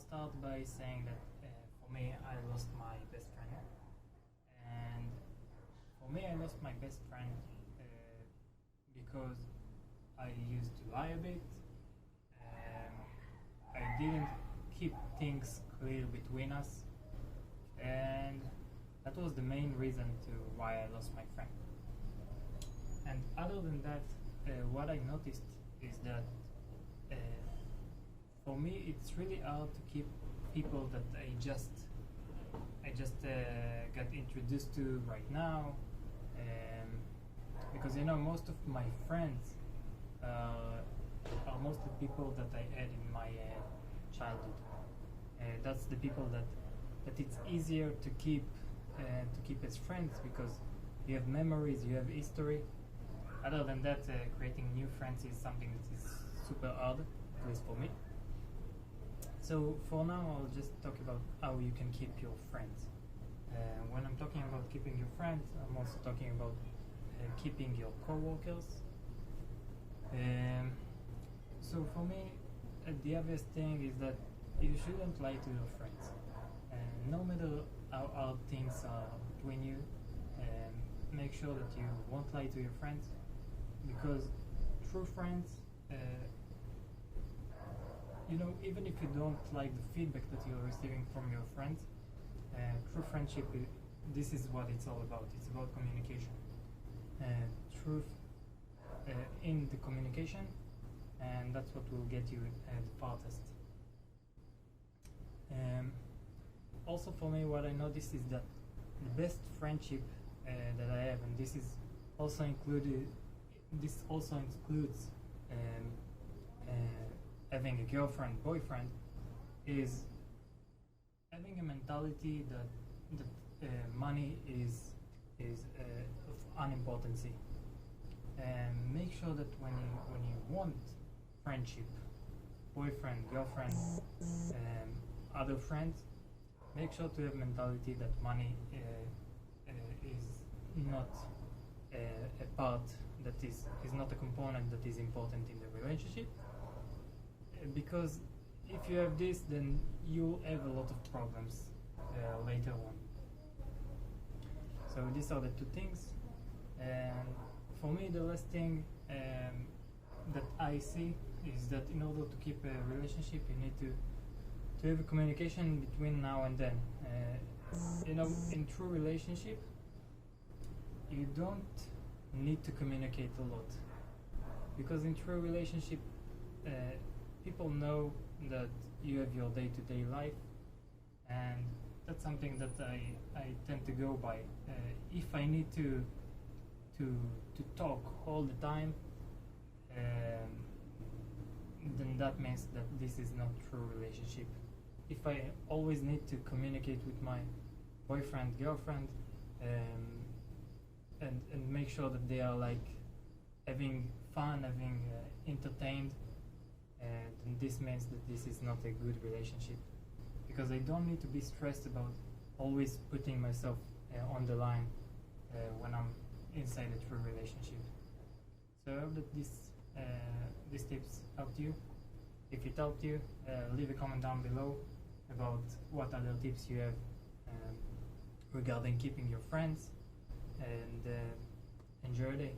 start by saying that for me, I lost my best friend, and for me, I lost my best friend because I used to lie a bit. I didn't keep things clear between us, and that was the main reason to why I lost my friend. And other than that, what I noticed is that for me it's really hard to keep people that I just got introduced to right now, because most of my friends are mostly people that I had in my childhood. That's the people that it's easier to keep as friends because you have memories, you have history. Other than that, creating new friends is something that is super hard, at least for me. So for now, I'll just talk about how you can keep your friends. When I'm talking about keeping your friends, I'm also talking about keeping your co-workers. So for me, the obvious thing is that you shouldn't lie to your friends. No matter how hard things are between you, make sure that you won't lie to your friends, because true friends, even if you don't like the feedback that you're receiving from your friends, true friendship, this is what it's all about. It's about communication. Truth in the communication, and that's what will get you the farthest. Also for me, what I noticed is that the best friendship that I have, and this also includes having a girlfriend, boyfriend, is having a mentality that money is of unimportancy. And make sure that when you want friendship, boyfriend, girlfriend, other friends, make sure to have mentality that money is not a part that is not a component that is important in the relationship. Because if you have this, then you'll have a lot of problems later on. So these are the two things. And for me, the last thing that I see is that in order to keep a relationship, you need to have a communication between now and then. In true relationship, you don't need to communicate a lot, because in true relationship, people know that you have your day-to-day life, and that's something that I tend to go by. If I need to talk all the time, then that means that this is not true relationship. If I always need to communicate with my boyfriend, girlfriend, and make sure that they are like having fun, having entertained, then this means that this is not a good relationship, because I don't need to be stressed about always putting myself on the line when I'm inside a true relationship. So I hope that these tips helped you. If it helped you, leave a comment down below about what other tips you have regarding keeping your friends, and enjoy your day.